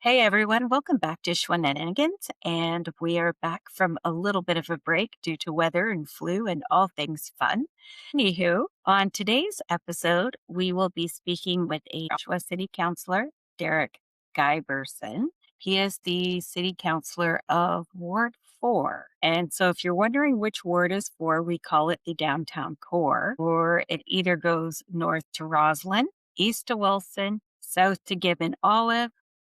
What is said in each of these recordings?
Hey everyone, welcome back to Shwananigans. And we are back from a little bit of a break due to weather and flu and all things fun. Anywho, on today's episode, we will be speaking with a Oshawa City Councillor, Derek Giberson. He is the City Councillor of Ward 4. And so if you're wondering which ward is 4, we call it the downtown core, or it either goes north to Roslyn, east to Wilson, south to Gibbon Olive,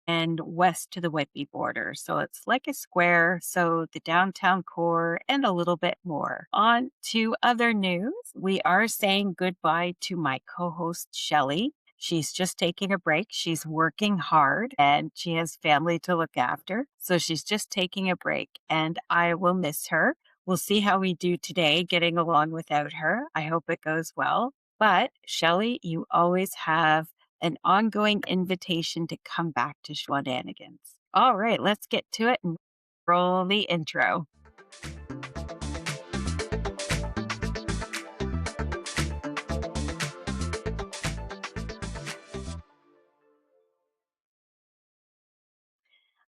and west to the Whitby border. So it's like a square, so the downtown core and a little bit more. On to other news. We are saying goodbye to my co-host, Shelly. She's just taking a break. She's working hard and she has family to look after. So she's just taking a break and I will miss her. We'll see how we do today getting along without her. I hope it goes well. But Shelly, you always have an ongoing invitation to come back to Shwananigans. All right, let's get to it and roll the intro.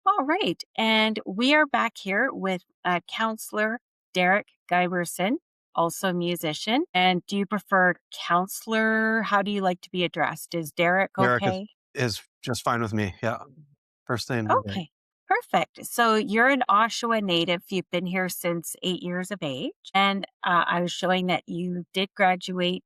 All right, and we are back here with Councillor Derek Giberson, also a musician. And do you prefer counselor? How do you like to be addressed? Is Derek Derek okay? is just fine with me. Yeah. First thing in the day. Okay, perfect. So you're an Oshawa native. You've been here since 8 years of age. And I was showing that you did graduate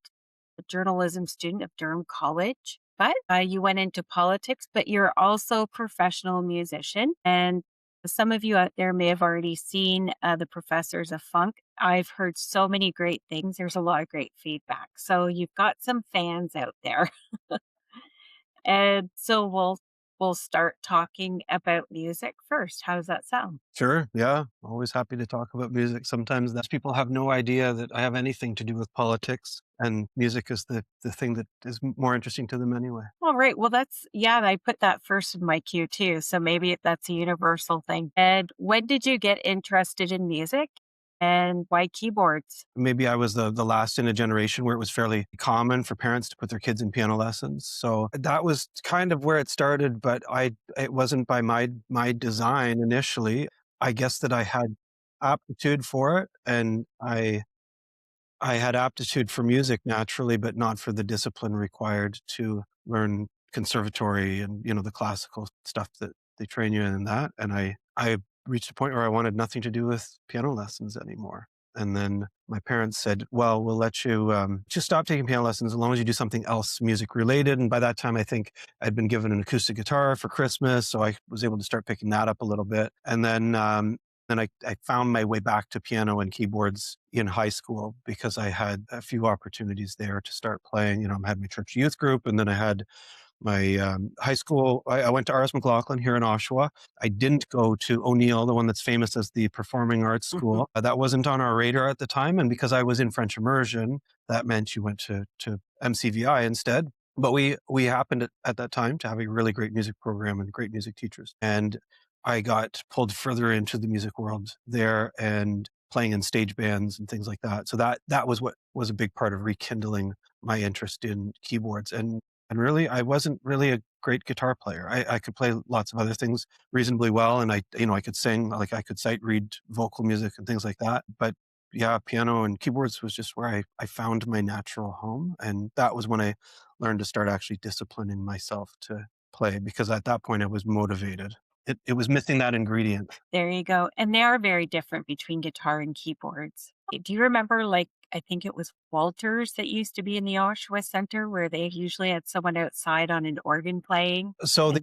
a journalism student of Durham College, but you went into politics, but you're also a professional musician. And some of you out there may have already seen The Professors of Funk. I've heard so many great things. There's a lot of great feedback. So you've got some fans out there. And so we'll start talking about music first. How does that sound? Sure. Yeah. Always happy to talk about music. Sometimes that people have no idea that I have anything to do with politics, and music is the thing that is more interesting to them anyway. All right. Well, I put that first in my queue too. So maybe that's a universal thing. And when did you get interested in music and why keyboards? Maybe I was the last in a generation where it was fairly common for parents to put their kids in piano lessons. So that was kind of where it started, but it wasn't by my design initially. I guess that I had aptitude for it, and I had aptitude for music naturally, but not for the discipline required to learn conservatory and, the classical stuff that they train you in and that. And I reached a point where I wanted nothing to do with piano lessons anymore. And then my parents said, well, we'll let you just stop taking piano lessons as long as you do something else music related. And by that time, I think I'd been given an acoustic guitar for Christmas. So I was able to start picking that up a little bit. And then I found my way back to piano and keyboards in high school because I had a few opportunities there to start playing. I had my church youth group, and then I had my high school. I went to R.S. McLaughlin here in Oshawa. I didn't go to O'Neill, the one that's famous as the Performing Arts School. That wasn't on our radar at the time. And because I was in French immersion, that meant you went to MCVI instead. But we happened at that time to have a really great music program and great music teachers. And I got pulled further into the music world there and playing in stage bands and things like that. So that was what was a big part of rekindling my interest in keyboards. And really, I wasn't really a great guitar player. I could play lots of other things reasonably well, and I could sing, like I could sight read vocal music and things like that. But yeah, piano and keyboards was just where I found my natural home, and that was when I learned to start actually disciplining myself to play, because at that point I was motivated. It was missing that ingredient. There you go. And they are very different between guitar and keyboards. Do you remember, I think it was Walters that used to be in the Oshawa Center where they usually had someone outside on an organ playing? So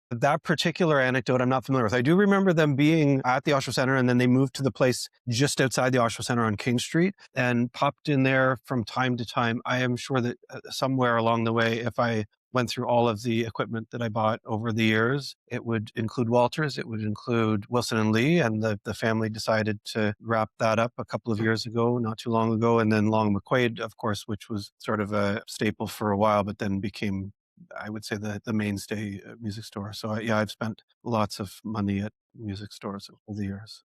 that particular anecdote I'm not familiar with. I do remember them being at the Oshawa Center, and then they moved to the place just outside the Oshawa Center on King Street and popped in there from time to time. I am sure that somewhere along the way, if I went through all of the equipment that I bought over the years, it would include Walters, it would include Wilson and Lee, and the family decided to wrap that up a couple of years ago, not too long ago. And then Long McQuaid, of course, which was sort of a staple for a while, but then became, I would say, the mainstay music store. So I've spent lots of money at music stores over the years.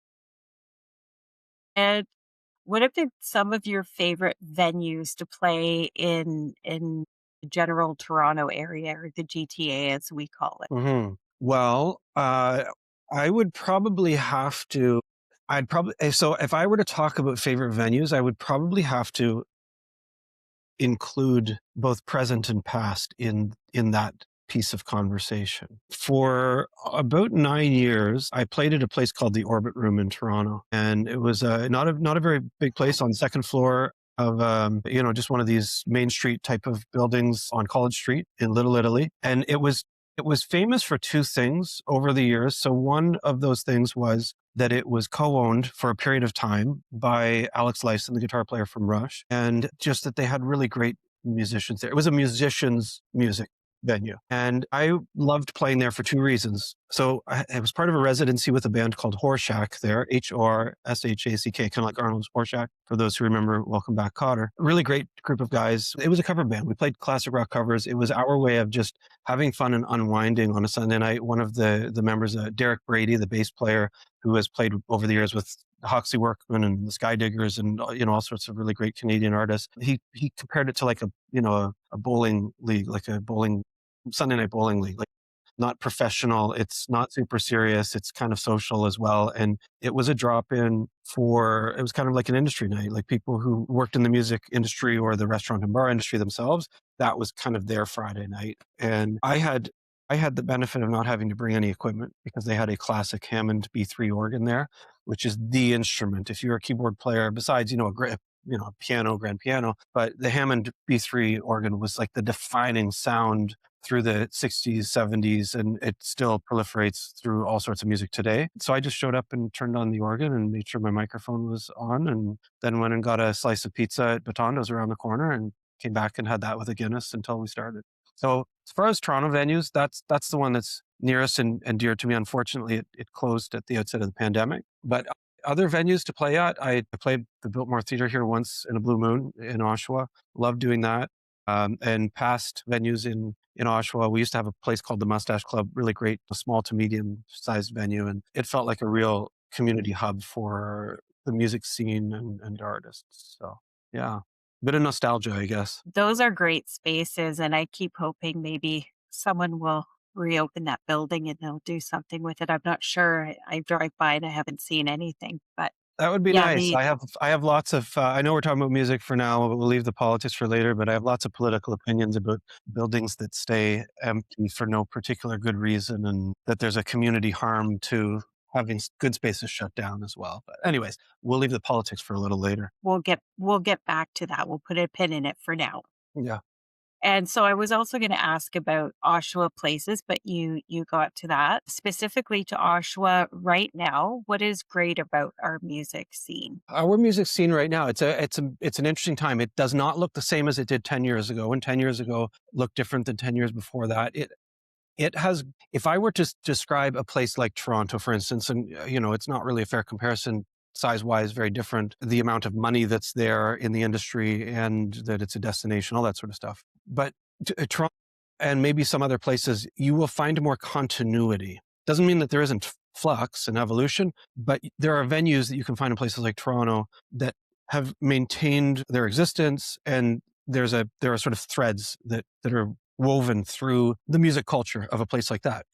And what have been some of your favorite venues to play in the general Toronto area or the GTA as we call it? Well, Uh, I would probably have to. So if I were to talk about favorite venues, I would probably have to include both present and past in that piece of conversation. For about 9 years, I played at a place called the Orbit Room in Toronto, and it was not a very big place on the second floor of just one of these main street type of buildings on College Street in Little Italy, and it was famous for two things over the years. So one of those things was that it was co-owned for a period of time by Alex Lifeson, the guitar player from Rush, and just that they had really great musicians there. It was a musician's music venue, and I loved playing there for two reasons. So I was part of a residency with a band called Horshack there, Horshack, kind of like Arnold's Horshack. For those who remember, Welcome Back, Cotter. A really great group of guys. It was a cover band. We played classic rock covers. It was our way of just having fun and unwinding on a Sunday night. One of the members, Derek Brady, the bass player, who has played over the years with Hoxsey Workman and the Skydiggers and all sorts of really great Canadian artists. He compared it to like a bowling league, like a bowling Sunday night bowling league, like not professional. It's not super serious. It's kind of social as well. And it was a drop in it was kind of like an industry night, like people who worked in the music industry or the restaurant and bar industry themselves. That was kind of their Friday night. And I had the benefit of not having to bring any equipment because they had a classic Hammond B3 organ there, which is the instrument. If you're a keyboard player, besides, a piano, grand piano, but the Hammond B3 organ was like the defining sound through the 60s, 70s, and it still proliferates through all sorts of music today. So I just showed up and turned on the organ and made sure my microphone was on, and then went and got a slice of pizza at Batondo's around the corner and came back and had that with a Guinness until we started. So as far as Toronto venues, that's the one that's nearest and dear to me. Unfortunately, it closed at the outset of the pandemic. But other venues to play at, I played the Biltmore Theatre here once in a blue moon in Oshawa. Loved doing that. And past venues in Oshawa, we used to have a place called the Mustache Club, really great, a small to medium sized venue. And it felt like a real community hub for the music scene and artists. So yeah, bit of nostalgia, I guess. Those are great spaces, and I keep hoping maybe someone will reopen that building and they'll do something with it. I'm not sure. I drive by and I haven't seen anything, but That would be yeah, nice. I have lots of, I know we're talking about music for now, but we'll leave the politics for later, but I have lots of political opinions about buildings that stay empty for no particular good reason, and that there's a community harm to having good spaces shut down as well. But anyways, we'll leave the politics for a little later. we'll get back to that. We'll put a pin in it for now. Yeah. And so I was also going to ask about Oshawa places, but you got to that. Specifically to Oshawa right now, what is great about our music scene? Our music scene right now, it's an interesting time. It does not look the same as it did 10 years ago, and 10 years ago looked different than 10 years before that. It has, if I were to describe a place like Toronto, for instance, and it's not really a fair comparison size-wise, very different, the amount of money that's there in the industry and that it's a destination, all that sort of stuff. But Toronto and maybe some other places, you will find more continuity. Doesn't mean that there isn't flux and evolution, but there are venues that you can find in places like Toronto that have maintained their existence, and there are sort of threads that are woven through the music culture of a place like that.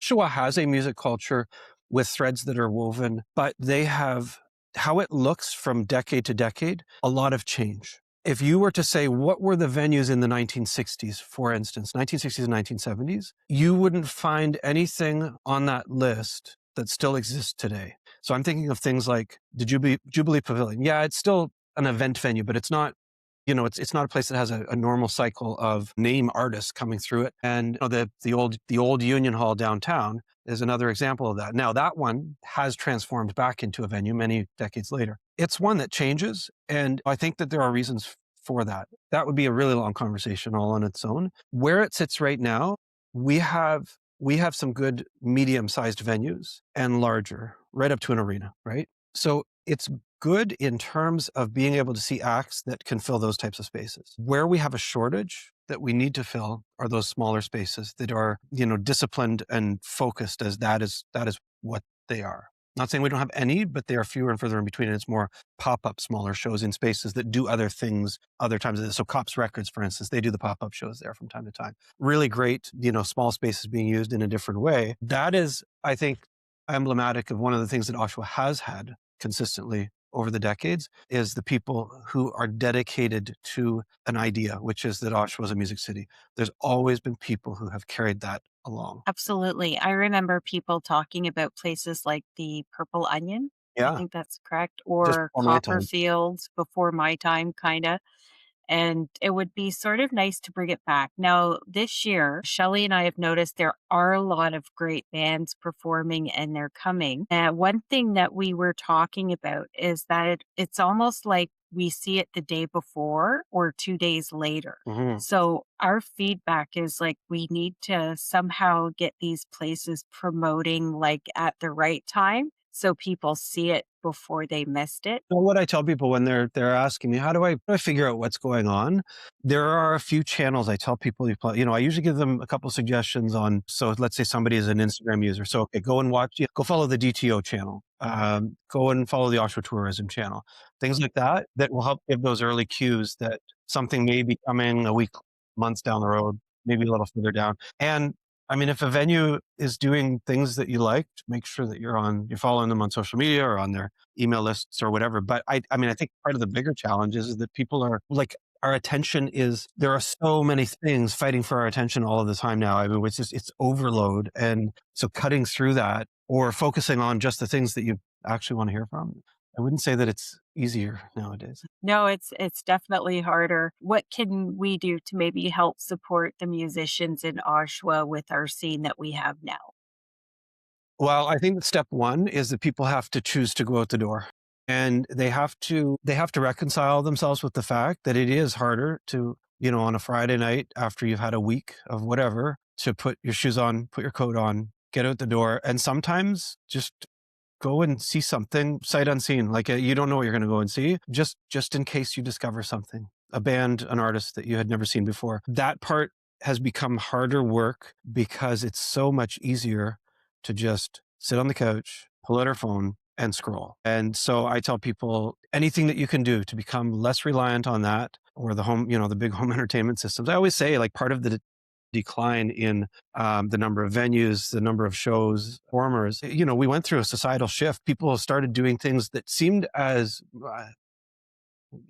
Oshawa has a music culture with threads that are woven, but they have how it looks from decade to decade, a lot of change. If you were to say, what were the venues in the 1960s, for instance, 1960s and 1970s, you wouldn't find anything on that list that still exists today. So I'm thinking of things like the Jubilee Pavilion. Yeah, it's still an event venue, but it's not, it's not a place that has a normal cycle of name artists coming through it. And the old Union Hall downtown is another example of that. Now that one has transformed back into a venue many decades later. It's one that changes, and I think that there are reasons for that. That would be a really long conversation all on its own. Where it sits right now, we have some good medium-sized venues and larger, right up to an arena, right? So it's good in terms of being able to see acts that can fill those types of spaces. Where we have a shortage that we need to fill are those smaller spaces that are, disciplined and focused, as that is what they are. Not saying we don't have any, but they are fewer and further in between. And it's more pop-up smaller shows in spaces that do other things other times. So Cops Records, for instance, they do the pop-up shows there from time to time. Really great, small spaces being used in a different way. That is, I think, emblematic of one of the things that Oshawa has had consistently over the decades is the people who are dedicated to an idea, which is that Oshawa is a music city. There's always been people who have carried that along. Absolutely. I remember people talking about places like the Purple Onion. I Yeah, think that's correct. just Or before my time. Copperfields before my time, kind of. And it would be sort of nice to bring it back. Now, this year, Shelly and I have noticed there are a lot of great bands performing and they're coming. And one thing that we were talking about is that it's almost like we see it the day before or 2 days later. Mhm. So our feedback is like we need to somehow get these places promoting like at the right time so people see it before they missed it. Well, what I tell people when they're asking me, how do I figure out what's going on? There are a few channels I tell people, I usually give them a couple suggestions on, so let's say somebody is an Instagram user. So, okay, go and watch, go follow the DTO channel. Go and follow the Oshawa Tourism channel. Things like that, that will help give those early cues that something may be coming a week, months down the road, maybe a little further down. And I mean, if a venue is doing things that you liked, make sure that you're following them on social media or on their email lists or whatever. But I mean, I think part of the bigger challenge is that people are like, our attention is, there are so many things fighting for our attention all of the time now. I mean, it's overload. And so cutting through that or focusing on just the things that you actually want to hear from, I wouldn't say that it's easier nowadays. No, it's definitely harder. What can we do to maybe help support the musicians in Oshawa with our scene that we have now? Well, I think that step one is that people have to choose to go out the door. And they have to reconcile themselves with the fact that it is harder to, on a Friday night after you've had a week of whatever, to put your shoes on, put your coat on, get out the door, and sometimes just go and see something sight unseen. Like you don't know what you're going to go and see, just in case you discover something, a band, an artist that you had never seen before. That part has become harder work because it's so much easier to just sit on the couch, pull out our phone, and scroll. And so I tell people anything that you can do to become less reliant on that or the home, the big home entertainment systems. I always say, like, part of the decline in the number of venues, the number of shows, performers. We went through a societal shift. People started doing things that seemed as,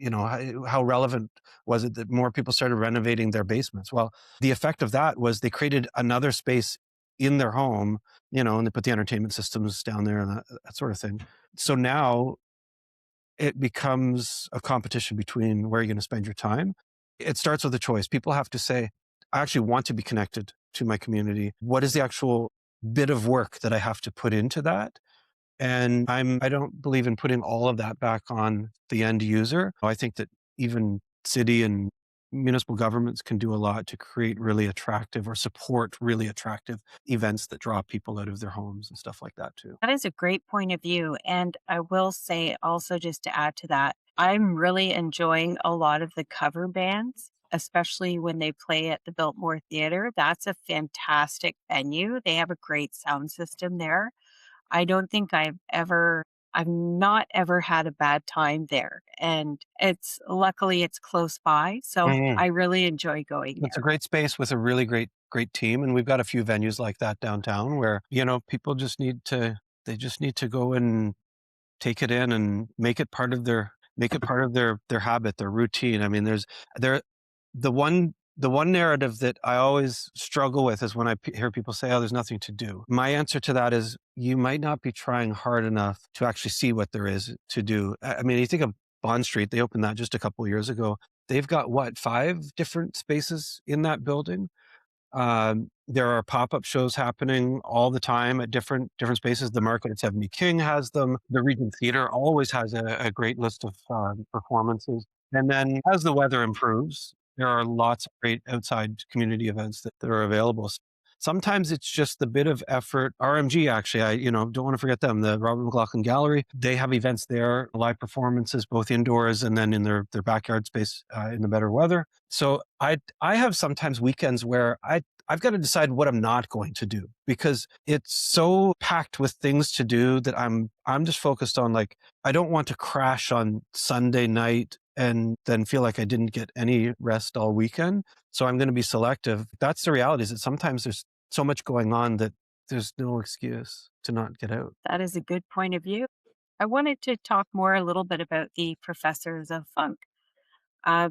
how relevant was it that more people started renovating their basements? Well, the effect of that was they created another space in their home, and they put the entertainment systems down there and that sort of thing. So now it becomes a competition between where you're going to spend your time. It starts with a choice. People have to say, I actually want to be connected to my community. What is the actual bit of work that I have to put into that? And I don't believe in putting all of that back on the end user. I think that even city and municipal governments can do a lot to create really attractive or support really attractive events that draw people out of their homes and stuff like that too. That is a great point of view. And I will say also, just to add to that, I'm really enjoying a lot of the cover bands, especially when they play at the Biltmore Theatre. That's a fantastic venue. They have a great sound system there. I don't think I've not ever had a bad time there. And luckily it's close by. So Mhm. I really enjoy going It's a there. great space with a really great team, and we've got a few venues like that downtown where, people just need to go and take it in and make it part of their habit, their routine. I mean, there the one narrative that I always struggle with is when I hear people say, "Oh, there's nothing to do." My answer to that is, you might not be trying hard enough to actually see what there is to do. I mean, you think of Bond Street; they opened that just a couple of years ago. They've got what, 5 different spaces in that building. There are pop-up shows happening all the time at different spaces. The Market at 70 King has them. The Regent Theatre always has a great list of performances. And then as the weather improves, there are lots of great outside community events that are available. Sometimes it's just the bit of effort. RMG, actually, I don't want to forget them. The Robert McLaughlin Gallery, they have events there, live performances, both indoors and then in their backyard space in the better weather. So I have sometimes weekends where I've got to decide what I'm not going to do, because it's so packed with things to do that I'm just focused on, like, I don't want to crash on Sunday night and then feel like I didn't get any rest all weekend. So I'm going to be selective. That's the reality, is that sometimes there's so much going on that there's no excuse to not get out. That is a good point of view. I wanted to talk more a little bit about the professors of funk.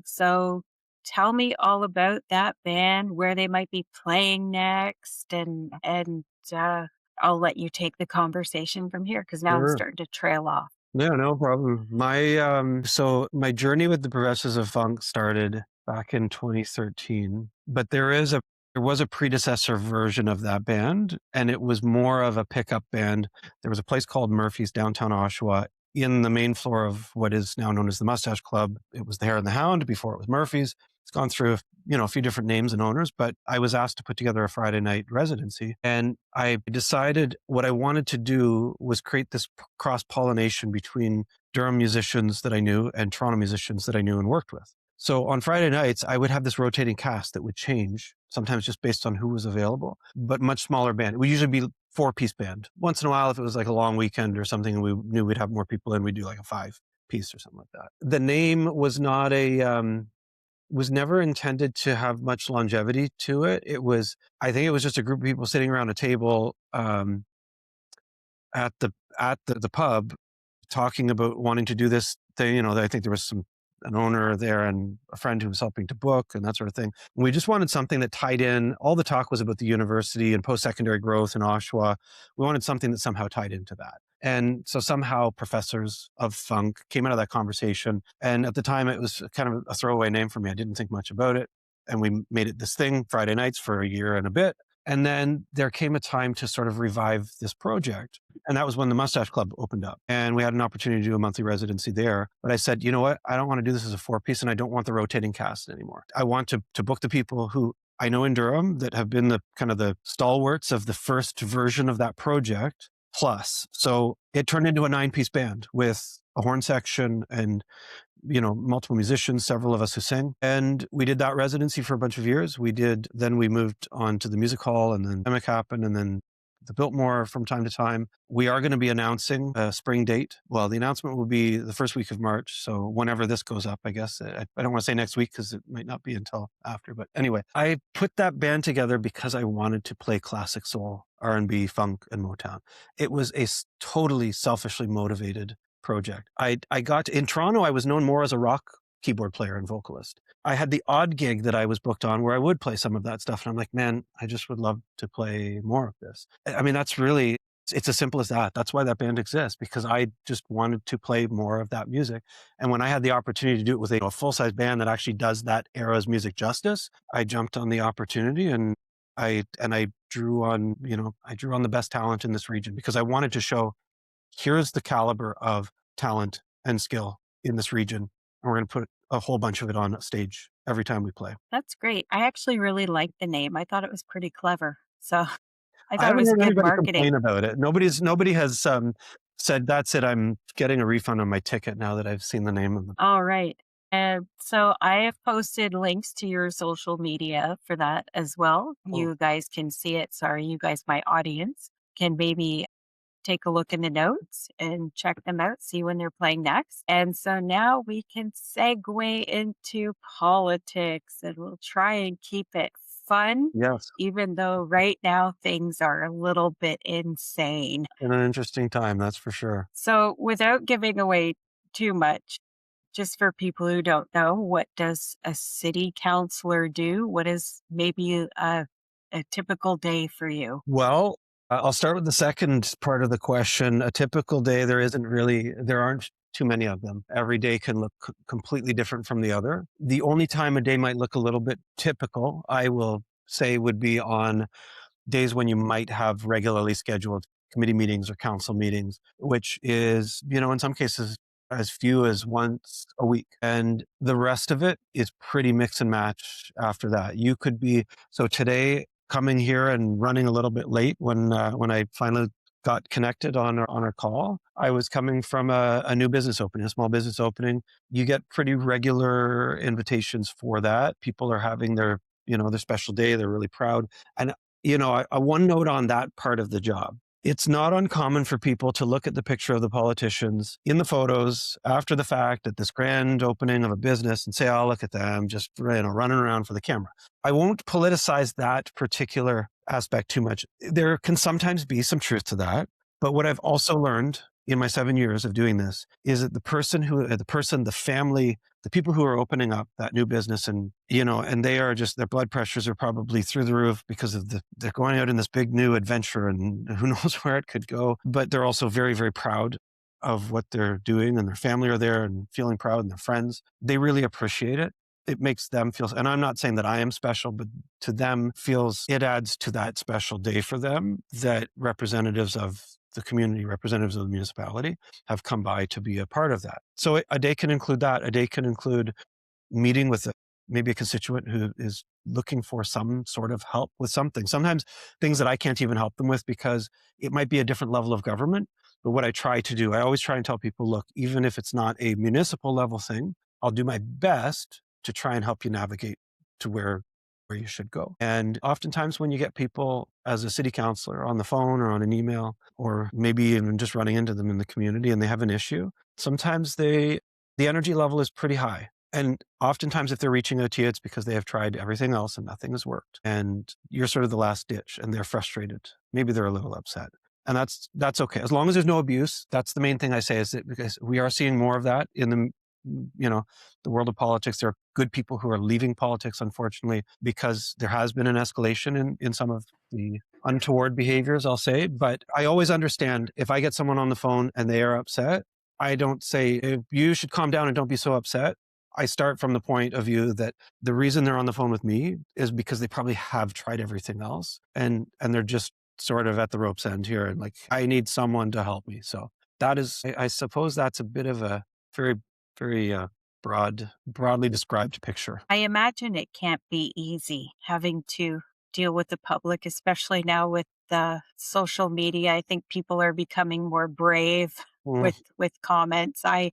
So tell me all about that band, where they might be playing next, and I'll let you take the conversation from here because now I'm Sure. starting to trail off. Yeah, no problem. My journey with the Progressives of Funk started back in 2013, but there was a predecessor version of that band, and it was more of a pickup band. There was a place called Murphy's downtown Oshawa, in the main floor of what is now known as the Mustache Club. It was the Hare and the Hound before it was Murphy's. It's gone through, a few different names and owners, but I was asked to put together a Friday night residency, and I decided what I wanted to do was create this cross-pollination between Durham musicians that I knew and Toronto musicians that I knew and worked with. So on Friday nights, I would have this rotating cast that would change, sometimes just based on who was available, but much smaller band. It would usually be 4-piece band. Once in a while, if it was like a long weekend or something and we knew we'd have more people in, we'd do like a 5-piece or something like that. The name was not was never intended to have much longevity to it. I think it was just a group of people sitting around a table at the pub, talking about wanting to do this thing. I think there was an owner there and a friend who was helping to book and that sort of thing. And we just wanted something that tied in. All the talk was about the university and post-secondary growth in Oshawa. We wanted something that somehow tied into that. And so somehow Professors of Funk came out of that conversation. And at the time, it was kind of a throwaway name for me. I didn't think much about it. And we made it this thing, Friday nights, for a year and a bit. And then there came a time to sort of revive this project. And that was when the Mustache Club opened up. And we had an opportunity to do a monthly residency there. But I said, you know what? I don't want to do this as a 4-piece, and I don't want the rotating cast anymore. I want to book the people who I know in Durham that have been the kind of the stalwarts of the first version of that project plus. So it turned into a 9-piece band with a horn section and multiple musicians, several of us who sing. And we did that residency for a bunch of years. Then we moved on to the music hall, and then the pandemic happened, and then the Biltmore from time to time. We are going to be announcing a spring date. Well, the announcement will be the first week of March. So whenever this goes up, I guess. I don't want to say next week because it might not be until after. But anyway, I put that band together because I wanted to play classic soul, R&B, funk, and Motown. It was a totally selfishly motivated project. In Toronto, I was known more as a rock keyboard player and vocalist. I had the odd gig that I was booked on where I would play some of that stuff. And I'm like, man, I just would love to play more of this. I mean, it's as simple as that. That's why that band exists, because I just wanted to play more of that music. And when I had the opportunity to do it with a full-size band that actually does that era's music justice, I jumped on the opportunity, and I drew on the best talent in this region, because I wanted to show, here's the caliber of talent and skill in this region. And we're going to put a whole bunch of it on stage every time we play. That's great. I actually really liked the name. I thought it was pretty clever. So I I thought it haven't was heard good anybody marketing. complain about it. Nobody has said, that's it, I'm getting a refund on my ticket now that I've seen the name of them. All right. So I have posted links to your social media for that as well. Oh, You guys can see it. Sorry, you guys, my audience, can maybe take a look in the notes and check them out, see when they're playing next. And so now we can segue into politics, and we'll try and keep it fun, yes. even though right now things are a little bit insane. In an interesting time, that's for sure. So without giving away too much, just for people who don't know, what does a city councillor do? What is maybe a typical day for you? Well, I'll start with the second part of the question. A typical day, there aren't too many of them. Every day can look completely different from the other. The only time a day might look a little bit typical, I will say, would be on days when you might have regularly scheduled committee meetings or council meetings, which is, in some cases, as few as once a week. And the rest of it is pretty mix and match after that. So today, coming here and running a little bit late when I finally got connected on our call, I was coming from a new business opening, a small business opening. You get pretty regular invitations for that. People are having their their special day. They're really proud. And, a one note on that part of the job. It's not uncommon for people to look at the picture of the politicians in the photos after the fact at this grand opening of a business and say, oh, look at them just running around for the camera. I won't politicize that particular aspect too much. There can sometimes be some truth to that. But what I've also learned in my 7 years of doing this is that the family, the people who are opening up that new business and they are just, their blood pressures are probably through the roof because of they're going out in this big new adventure and who knows where it could go. But they're also very, very proud of what they're doing and their family are there and feeling proud and their friends. They really appreciate it. It makes them feel, and I'm not saying that I am special, but to them it adds to that special day for them that representatives of the community, representatives of the municipality have come by to be a part of that. So a day can include that. A day can include meeting with maybe a constituent who is looking for some sort of help with something. Sometimes things that I can't even help them with because it might be a different level of government. But what I try to do, I always try and tell people, look, even if it's not a municipal level thing, I'll do my best to try and help you navigate to where you should go. And oftentimes when you get people as a city councillor on the phone or on an email, or maybe even just running into them in the community and they have an issue, sometimes the energy level is pretty high. And oftentimes if they're reaching out to you, it's because they have tried everything else and nothing has worked. And you're sort of the last ditch and they're frustrated. Maybe they're a little upset. And that's okay. As long as there's no abuse, that's the main thing I say, is that because we are seeing more of that in the world of politics. There are good people who are leaving politics, unfortunately, because there has been an escalation in some of the untoward behaviors, I'll say. But I always understand if I get someone on the phone and they are upset, I don't say, you should calm down and don't be so upset. I start from the point of view that the reason they're on the phone with me is because they probably have tried everything else and they're just sort of at the rope's end here. And like, I need someone to help me. So that is, I suppose that's a bit of a very, very broadly described picture. I imagine it can't be easy having to deal with the public, especially now with the social media. I think people are becoming more brave Mm. with comments. I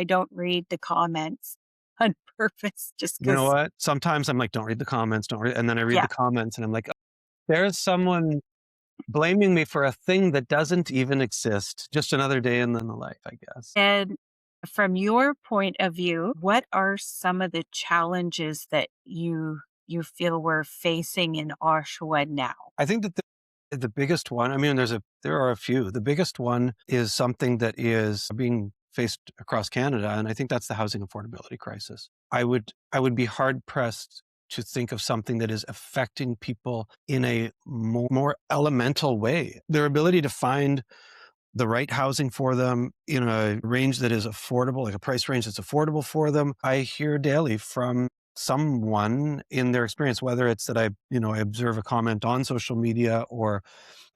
don't read the comments on purpose just You know because. what? Sometimes I'm like, don't read the comments, don't read. And then I read Yeah. the comments and I'm like, oh, there's someone blaming me for a thing that doesn't even exist. Just another day in the life, I guess. And from your point of view, what are some of the challenges that you feel we're facing in Oshawa now? I think that the biggest one, I mean, there are a few. The biggest one is something that is being faced across Canada, and I think that's the housing affordability crisis. I would be hard pressed to think of something that is affecting people in a more elemental way. Their ability to find the right housing for them in a range that is affordable, like a price range that's affordable for them. I hear daily from someone in their experience, whether it's that I observe a comment on social media or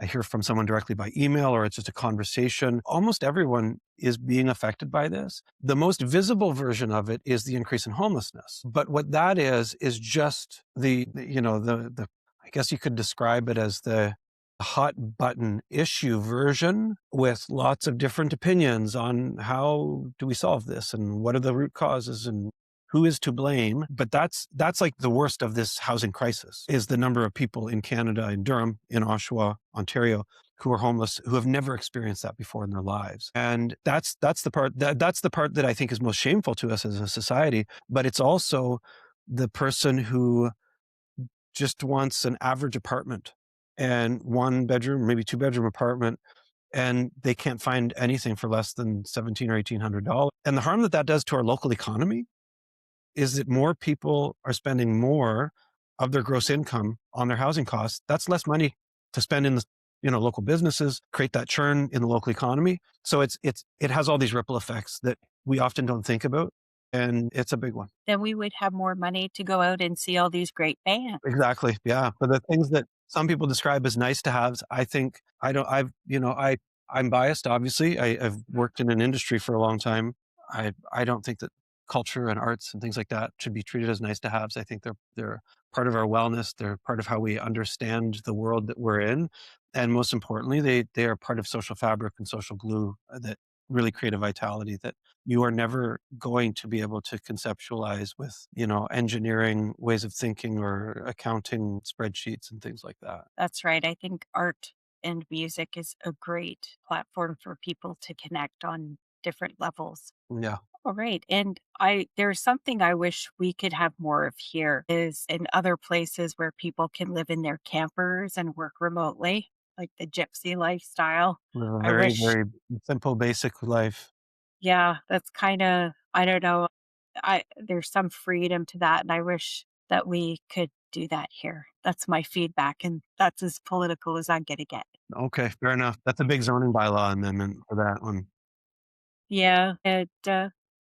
I hear from someone directly by email or it's just a conversation. Almost everyone is being affected by this. The most visible version of it is the increase in homelessness. But what that is just the I guess you could describe it as the hot button issue version with lots of different opinions on how do we solve this and what are the root causes and who is to blame. But that's like the worst of this housing crisis is the number of people in Canada, in Durham, in Oshawa, Ontario, who are homeless, who have never experienced that before in their lives. And that's the part that I think is most shameful to us as a society. But it's also the person who just wants an average apartment and 1-bedroom, maybe 2-bedroom apartment, and they can't find anything for less than $1,700 or $1,800. And the harm that does to our local economy is that more people are spending more of their gross income on their housing costs. That's less money to spend in the local businesses, create that churn in the local economy. So it has all these ripple effects that we often don't think about, and it's a big one. Then we would have more money to go out and see all these great bands. Exactly. Yeah. But the things that some people describe as nice to haves, I think I'm biased, obviously. I've worked in an industry for a long time. I don't think that culture and arts and things like that should be treated as nice to haves. I think they're part of our wellness. They're part of how we understand the world that we're in. And most importantly, they are part of social fabric and social glue that really create a vitality that you are never going to be able to conceptualize with, engineering ways of thinking or accounting spreadsheets and things like that. That's right. I think art and music is a great platform for people to connect on different levels. Yeah. All right. And there's something I wish we could have more of here is in other places where people can live in their campers and work remotely, like the gypsy lifestyle. Live a I very, wish, very simple, basic life. yeah, that's kind of, I don't know. There's some freedom to that. And I wish that we could do that here. That's my feedback. And that's as political as I'm going to get. Okay, fair enough. That's a big zoning bylaw amendment for that one. Yeah.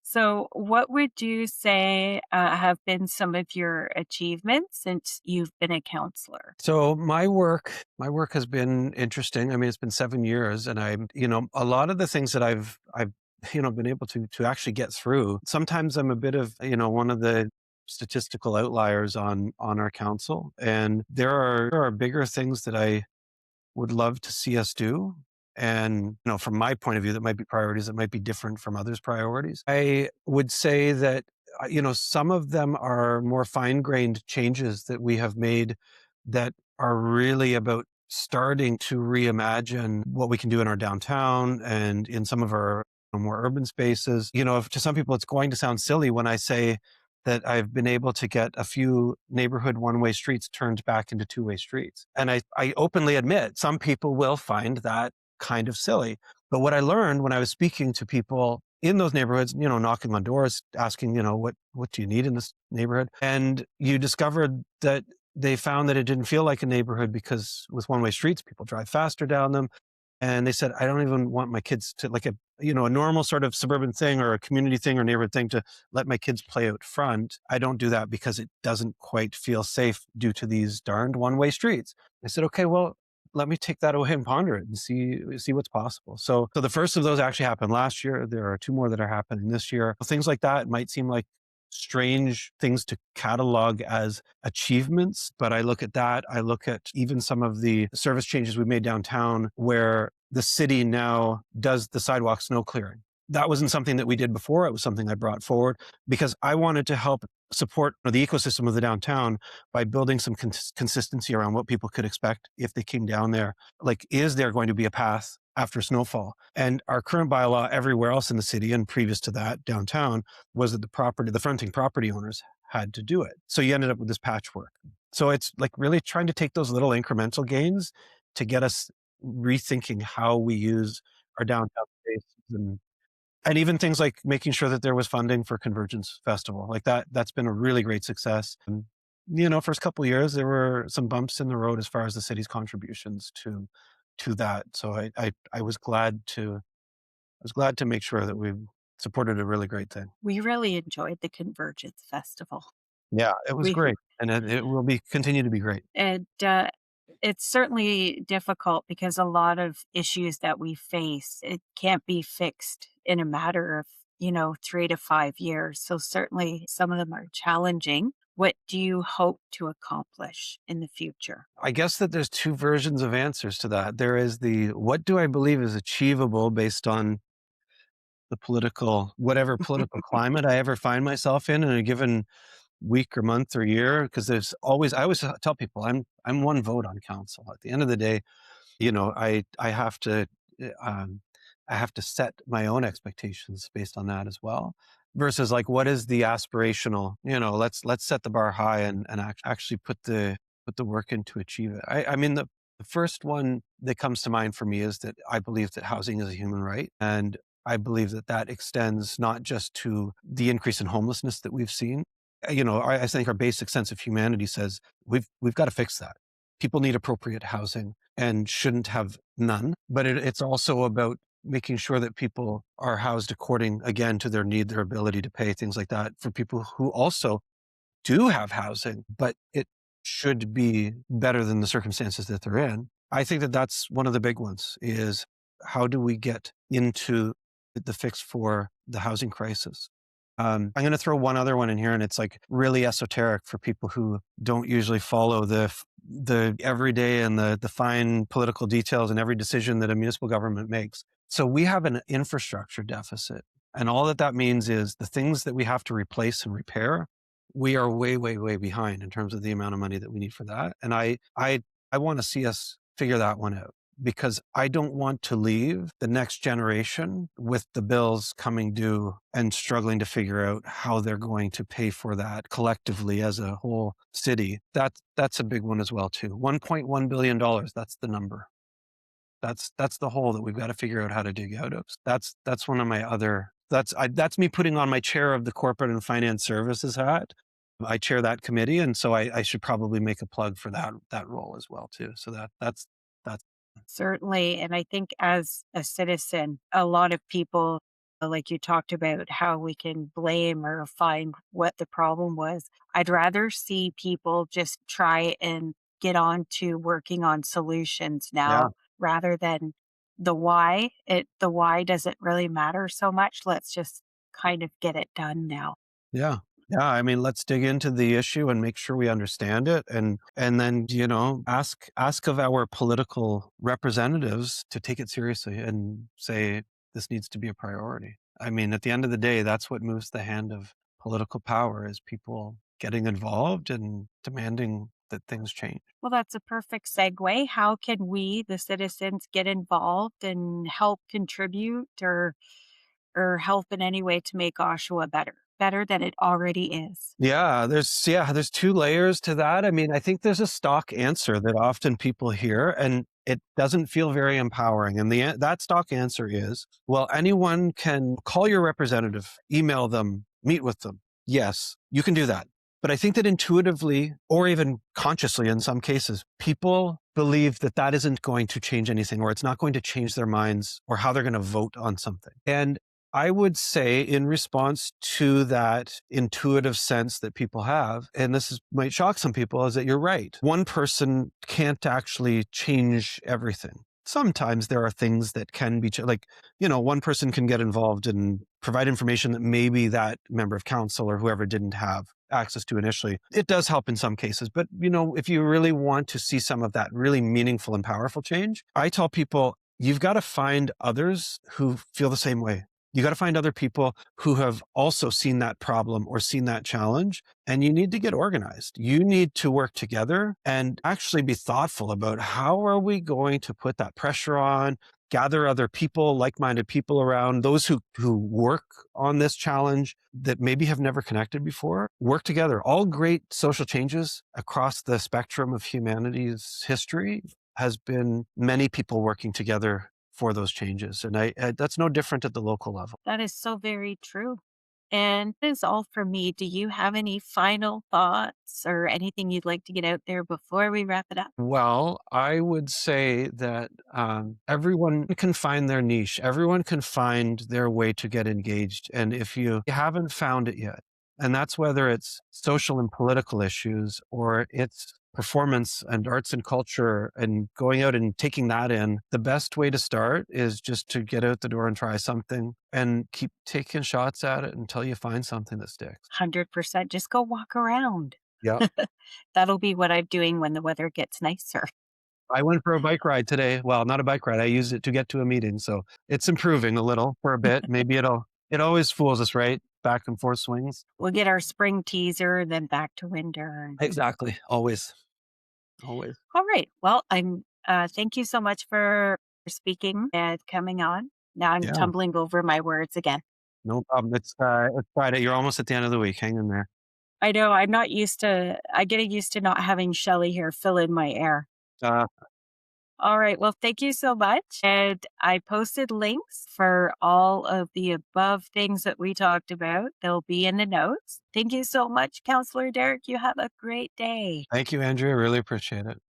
So, what would you say have been some of your achievements since you've been a counselor? So my work has been interesting. I mean, it's been 7 years, and a lot of the things that I've been able to actually get through. Sometimes I'm a bit of one of the statistical outliers on our council, and there are bigger things that I would love to see us do. And, from my point of view, that might be priorities that might be different from others' priorities. I would say that, some of them are more fine grained changes that we have made that are really about starting to reimagine what we can do in our downtown and in some of our more urban spaces. To some people, it's going to sound silly when I say that I've been able to get a few neighborhood one-way streets turned back into two-way streets. And I openly admit some people will find that kind of silly. But what I learned when I was speaking to people in those neighborhoods, knocking on doors, asking, what do you need in this neighborhood? And you discovered that they found that it didn't feel like a neighborhood because with one-way streets, people drive faster down them. And they said, I don't even want my kids to like a normal sort of suburban thing or a community thing or neighborhood thing to let my kids play out front. I don't do that because it doesn't quite feel safe due to these darned one-way streets. I said, okay, well, let me take that away and ponder it and see what's possible. So the first of those actually happened last year. There are two more that are happening this year. Things like that might seem like strange things to catalog as achievements, but I look at that. I look at even some of the service changes we made downtown where the city now does the sidewalk snow clearing. That wasn't something that we did before. It was something I brought forward because I wanted to help support the ecosystem of the downtown by building some consistency around what people could expect if they came down there. Like, is there going to be a path after snowfall? And our current bylaw everywhere else in the city and previous to that downtown was that the fronting property owners had to do it. So you ended up with this patchwork. So it's like really trying to take those little incremental gains to get us rethinking how we use our downtown spaces and even things like making sure that there was funding for Convergence Festival. Like that's been a really great success. And, first couple of years, there were some bumps in the road as far as the city's contributions to that. So I was glad to make sure that we supported a really great thing. We really enjoyed the Convergence Festival. Yeah, it was We great, and it will be continue to be great. and It's certainly difficult because a lot of issues that we face, it can't be fixed in a matter of 3 to 5 years. So certainly some of them are challenging. What do you hope to accomplish in the future? I guess that there's two versions of answers to that. There is the what do I believe is achievable based on whatever political climate I ever find myself in a given week or month or year. Because I always tell people I'm one vote on council. At the end of the day, I have to um, I have to set my own expectations based on that as well. Versus like what is the aspirational? Let's set the bar high and actually put the work in to achieve it. I mean the first one that comes to mind for me is that I believe that housing is a human right, and I believe that that extends not just to the increase in homelessness that we've seen. I think our basic sense of humanity says we've got to fix that. People need appropriate housing and shouldn't have none. But it's also about making sure that people are housed according, again, to their need, their ability to pay, things like that, for people who also do have housing, but it should be better than the circumstances that they're in. I think that that's one of the big ones is how do we get into the fix for the housing crisis? I'm going to throw one other one in here, and it's like really esoteric for people who don't usually follow the everyday and the fine political details in every decision that a municipal government makes. So we have an infrastructure deficit, and all that means is the things that we have to replace and repair, we are way, way, way behind in terms of the amount of money that we need for that. And I want to see us figure that one out, because I don't want to leave the next generation with the bills coming due and struggling to figure out how they're going to pay for that collectively as a whole city. That's a big one as well too. $1.1 billion, that's the number. That's the hole that we've got to figure out how to dig out of. That's one of my other, that's me putting on my chair of the corporate and finance services hat. I chair that committee, and so I should probably make a plug for that role as well too. So that's Certainly. And I think as a citizen, a lot of people, like you talked about, how we can blame or find what the problem was. I'd rather see people just try and get on to working on solutions yeah. now rather than the why. The why doesn't really matter so much. Let's just kind of get it done now. Yeah. Yeah, I mean, let's dig into the issue and make sure we understand it, and then, ask of our political representatives to take it seriously and say this needs to be a priority. I mean, at the end of the day, that's what moves the hand of political power, is people getting involved and demanding that things change. Well, that's a perfect segue. How can we, the citizens, get involved and help contribute or help in any way to make Oshawa better than it already is? There's two layers to that. I mean, I think there's a stock answer that often people hear, and it doesn't feel very empowering. And that stock answer is, well, anyone can call your representative, email them, meet with them. Yes, you can do that. But I think that intuitively, or even consciously in some cases, people believe that that isn't going to change anything, or it's not going to change their minds or how they're going to vote on something. And I would say, in response to that intuitive sense that people have, and might shock some people, is that you're right. One person can't actually change everything. Sometimes there are things that can be, one person can get involved and provide information that maybe that member of council or whoever didn't have access to initially. It does help in some cases. But, if you really want to see some of that really meaningful and powerful change, I tell people, you've got to find others who feel the same way. You got to find other people who have also seen that problem or seen that challenge, and you need to get organized. You need to work together and actually be thoughtful about how are we going to put that pressure on, gather other people, like-minded people around, those who work on this challenge that maybe have never connected before, work together. All great social changes across the spectrum of humanity's history has been many people working together for those changes. And that's no different at the local level. That is so very true. And that is all for me. Do you have any final thoughts or anything you'd like to get out there before we wrap it up? Well, I would say that everyone can find their niche. Everyone can find their way to get engaged. And if you haven't found it yet, and that's whether it's social and political issues or it's performance and arts and culture and going out and taking that in, the best way to start is just to get out the door and try something and keep taking shots at it until you find something that sticks. 100%. Just go walk around. Yeah. That'll be what I'm doing when the weather gets nicer. I went for a bike ride today. Well, not a bike ride. I used it to get to a meeting. So it's improving a little for a bit. Maybe it always fools us, right? Back and forth swings. We'll get our spring teaser, then back to winter. Exactly. Always. Always. All right. Well, thank you so much for speaking and coming on. Now I'm Yeah. tumbling over my words again. No problem. It's Friday. You're almost at the end of the week. Hang in there. I know I'm not used to, I getting used to not having Shelly here fill in my air. Uh, All right. Well, thank you so much. And I posted links for all of the above things that we talked about. They'll be in the notes. Thank you so much, Councillor Derek. You have a great day. Thank you, Andrea. Really appreciate it.